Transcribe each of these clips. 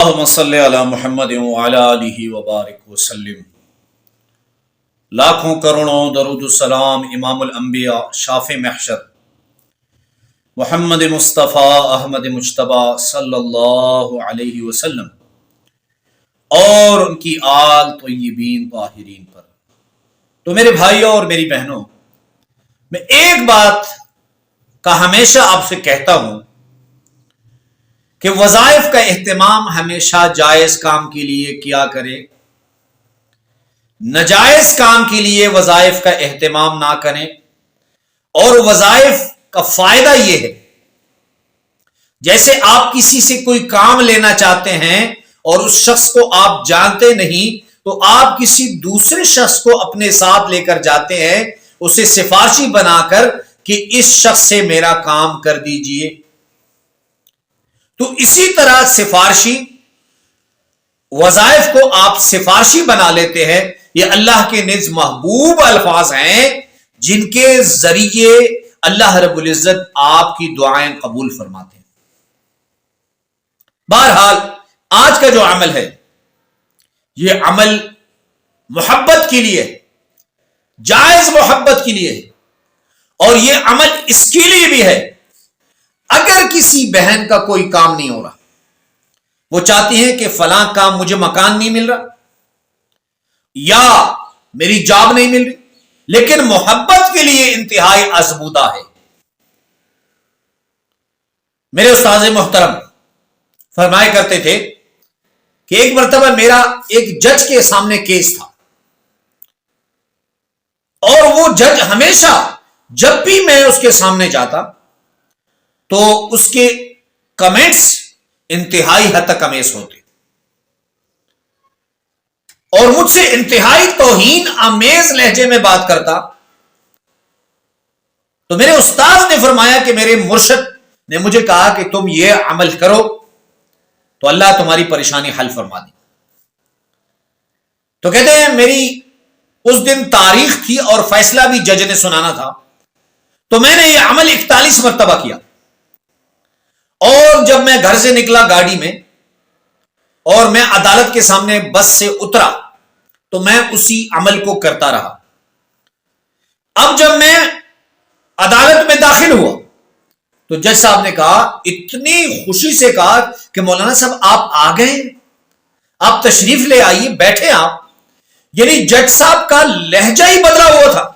اللهم صل علی محمد وعلی آلہ وبارک وسلم۔ لاکھوں کروڑوں درود السلام امام الانبیاء شافع محشر محمد مصطفیٰ احمد مجتبیٰ صلی اللہ علیہ وسلم اور ان کی آل طیبین طاہرین پر۔ تو میرے بھائیوں اور میری بہنوں، میں ایک بات کا ہمیشہ آپ سے کہتا ہوں کہ وظائف کا اہتمام ہمیشہ جائز کام کے لیے کیا کرے، ناجائز کام کے لیے وظائف کا اہتمام نہ کریں۔ اور وظائف کا فائدہ یہ ہے، جیسے آپ کسی سے کوئی کام لینا چاہتے ہیں اور اس شخص کو آپ جانتے نہیں، تو آپ کسی دوسرے شخص کو اپنے ساتھ لے کر جاتے ہیں، اسے سفارشی بنا کر کہ اس شخص سے میرا کام کر دیجئے۔ تو اسی طرح سفارشی وظائف کو آپ سفارشی بنا لیتے ہیں۔ یہ اللہ کے نزد محبوب الفاظ ہیں جن کے ذریعے اللہ رب العزت آپ کی دعائیں قبول فرماتے ہیں۔ بہرحال آج کا جو عمل ہے، یہ عمل محبت کے لیے، جائز محبت کے لیے ہے، اور یہ عمل اس کے لیے بھی ہے اگر کسی بہن کا کوئی کام نہیں ہو رہا، وہ چاہتی ہیں کہ فلاں کام مجھے مکان نہیں مل رہا یا میری جاب نہیں مل رہی، لیکن محبت کے لیے انتہائی آزمودہ ہے۔ میرے استاد محترم فرمایا کرتے تھے کہ ایک مرتبہ میرا ایک جج کے سامنے کیس تھا، اور وہ جج ہمیشہ جب بھی میں اس کے سامنے جاتا تو اس کے کمنٹس انتہائی حد تک امیز ہوتے، اور مجھ سے انتہائی توہین آمیز لہجے میں بات کرتا۔ تو میرے استاد نے فرمایا کہ میرے مرشد نے مجھے کہا کہ تم یہ عمل کرو تو اللہ تمہاری پریشانی حل فرما دے۔ تو کہتے ہیں میری اس دن تاریخ تھی اور فیصلہ بھی جج نے سنانا تھا، تو میں نے یہ عمل 41 مرتبہ کیا، اور جب میں گھر سے نکلا گاڑی میں اور میں عدالت کے سامنے بس سے اترا تو میں اسی عمل کو کرتا رہا۔ اب جب میں عدالت میں داخل ہوا تو جج صاحب نے کہا، اتنی خوشی سے کہا کہ مولانا صاحب آپ آ گئے، آپ تشریف لے آئیے، بیٹھے آپ۔ یعنی جج صاحب کا لہجہ ہی بدلا ہوا تھا،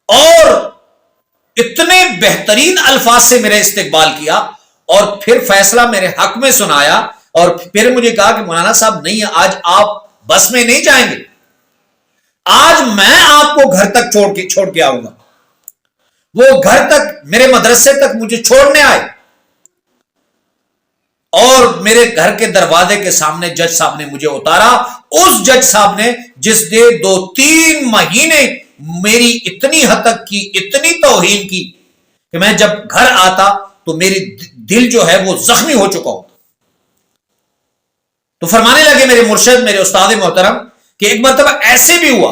اور اتنے بہترین الفاظ سے میرا استقبال کیا، اور پھر فیصلہ میرے حق میں سنایا، اور پھر مجھے کہا کہ مولانا صاحب نہیں، آج آپ بس میں نہیں جائیں گے، آج میں آپ کو گھر تک چھوڑ کے آؤں گا۔ وہ گھر تک، میرے مدرسے تک مجھے چھوڑنے آئے، اور میرے گھر کے دروازے کے سامنے جج صاحب نے مجھے اتارا، اس جج صاحب نے جس نے 2-3 مہینے میری اتنی حد تک کی، اتنی توہین کی کہ میں جب گھر آتا تو میری دل جو ہے وہ زخمی ہو چکا ہوتا۔ تو فرمانے لگے میرے مرشد، میرے استاد محترم، کہ ایک مرتبہ ایسے بھی ہوا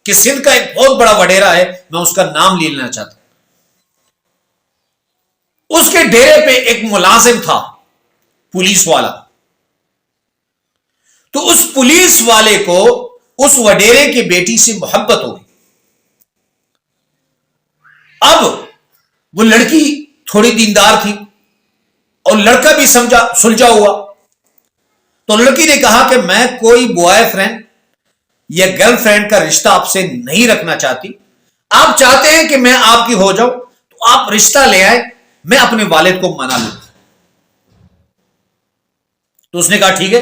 کہ سندھ کا ایک بہت بڑا وڈیرا ہے، میں اس کا نام لے لینا چاہتا ہوں، اس کے ڈیرے پہ ایک ملازم تھا، پولیس والا۔ تو اس پولیس والے کو اس وڈیرے کی بیٹی سے محبت ہو گئی۔ اب وہ لڑکی تھوڑی دیندار تھی اور لڑکا بھی سلجھا ہوا، تو لڑکی نے کہا کہ میں کوئی بوائے فرینڈ یا گرل فرینڈ کا رشتہ آپ سے نہیں رکھنا چاہتی، آپ چاہتے ہیں کہ میں آپ کی ہو جاؤں تو آپ رشتہ لے آئے، میں اپنے والد کو منا لوں۔ تو اس نے کہا ٹھیک ہے۔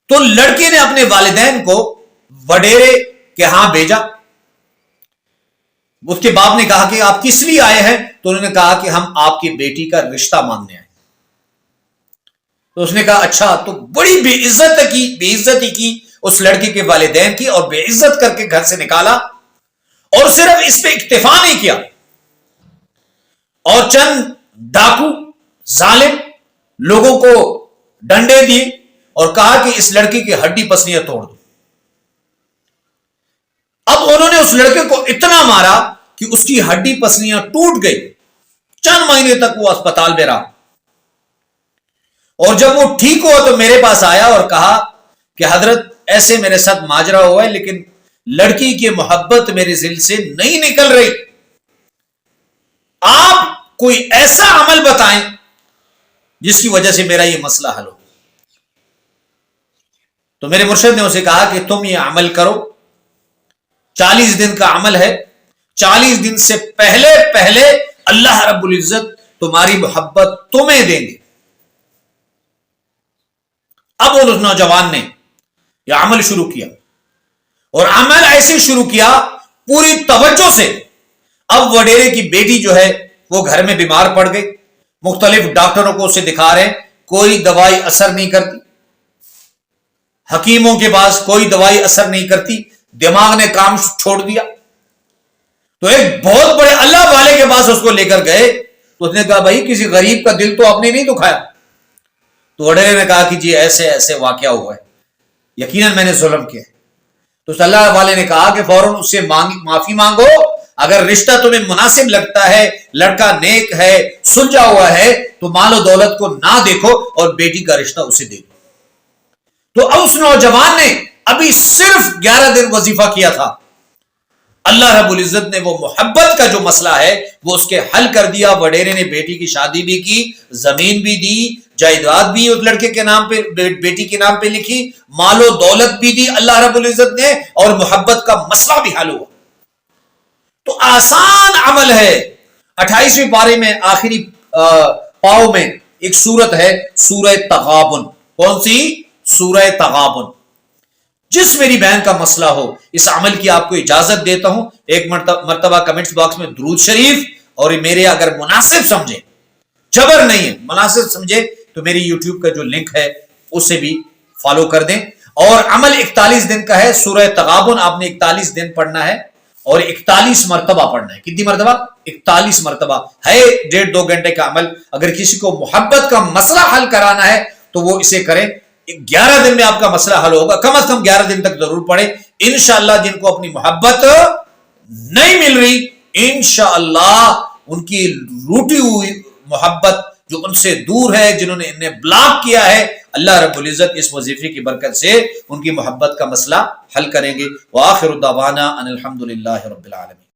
تو لڑکی نے اپنے والدین کو وڈیرے کے ہاں بھیجا۔ اس کے باپ نے کہا کہ آپ کس لیے آئے ہیں؟ تو انہوں نے کہا کہ ہم آپ کی بیٹی کا رشتہ مانگنے آئے۔ تو اس نے کہا اچھا، تو بڑی بے عزتی کی اس لڑکی کے والدین کی، اور بے عزت کر کے گھر سے نکالا، اور صرف اس پہ اکتفا نہیں کیا، اور چند ڈاکو ظالم لوگوں کو ڈنڈے دیے اور کہا کہ اس لڑکی کی ہڈی پسلیاں توڑ دو۔ اب انہوں نے اس لڑکے کو اتنا مارا کہ اس کی ہڈی پسلیاں ٹوٹ گئی، چند مہینے تک وہ اسپتال میں رہا۔ اور جب وہ ٹھیک ہوا تو میرے پاس آیا اور کہا کہ حضرت ایسے میرے ساتھ ماجرا ہوا ہے، لیکن لڑکی کی محبت میرے دل سے نہیں نکل رہی، آپ کوئی ایسا عمل بتائیں جس کی وجہ سے میرا یہ مسئلہ حل ہو۔ تو میرے مرشد نے اسے کہا کہ تم یہ عمل کرو، 40 دن کا عمل ہے، 40 دن سے پہلے پہلے اللہ رب العزت تمہاری محبت تمہیں دیں گے۔ اب اس نوجوان نے یہ عمل شروع کیا، اور عمل ایسے شروع کیا پوری توجہ سے۔ اب وڈیرے کی بیٹی جو ہے وہ گھر میں بیمار پڑ گئی، مختلف ڈاکٹروں کو اسے دکھا رہے ہیں، کوئی دوائی اثر نہیں کرتی، حکیموں کے پاس کوئی دوائی اثر نہیں کرتی، دماغ نے کام چھوڑ دیا۔ تو ایک بہت بڑے اللہ والے کے پاس اس کو لے کر گئے، تو اس نے کہا بھائی کسی غریب کا دل تو آپ نے نہیں دکھایا؟ تو وڈیرے نے کہا کہ جی ایسے ایسے واقعہ ہوا ہے، یقیناً میں نے ظلم کیا۔ تو اللہ والے نے کہا کہ فوراً اس سے معافی مانگو، اگر رشتہ تمہیں مناسب لگتا ہے، لڑکا نیک ہے، سلجھا ہوا ہے، تو مال و دولت کو نہ دیکھو اور بیٹی کا رشتہ اسے دے دو۔ تو اب اس نوجوان نے ابھی صرف 11 دن وظیفہ کیا تھا، اللہ رب العزت نے وہ محبت کا جو مسئلہ ہے وہ اس کے حل کر دیا۔ وڈیرے نے بیٹی کی شادی بھی کی، زمین بھی دی، جائیداد بھی اس لڑکے کے نام پہ بیٹی کے نام پہ لکھی، مال و دولت بھی دی اللہ رب العزت نے، اور محبت کا مسئلہ بھی حل ہوا۔ تو آسان عمل ہے۔ 28ویں پارے میں آخری پاؤ میں ایک سورت ہے، سورہ تغابن۔ کون سی؟ سورہ تغابن۔ جس میری بہن کا مسئلہ ہو، اس عمل کی آپ کو اجازت دیتا ہوں، ایک مرتبہ کمنٹس باکس میں درود شریف، اور میرے اگر مناسب سمجھے، جبر نہیں ہے، مناسب سمجھے تو میری یوٹیوب کا جو لنک ہے اسے بھی فالو کر دیں۔ اور عمل 41 دن کا ہے، سورہ تغابن آپ نے 41 دن پڑھنا ہے اور 41 مرتبہ پڑھنا ہے۔ کتنی مرتبہ؟ 41 مرتبہ ہے، 1.5-2 گھنٹے کا عمل۔ اگر کسی کو محبت کا مسئلہ حل کرانا ہے تو وہ اسے کریں، 11 دن میں آپ کا مسئلہ حل ہوگا، کم از کم 11 دن تک ضرور پڑھیں۔ انشاءاللہ جن کو اپنی محبت نہیں مل رہی، انشاءاللہ ان کی روٹی ہوئی محبت جو ان سے دور ہے، جنہوں نے انہیں بلاک کیا ہے، اللہ رب العزت اس وظیفے کی برکت سے ان کی محبت کا مسئلہ حل کریں گے۔ وآخر دعوانا ان الحمدللہ رب العالمین۔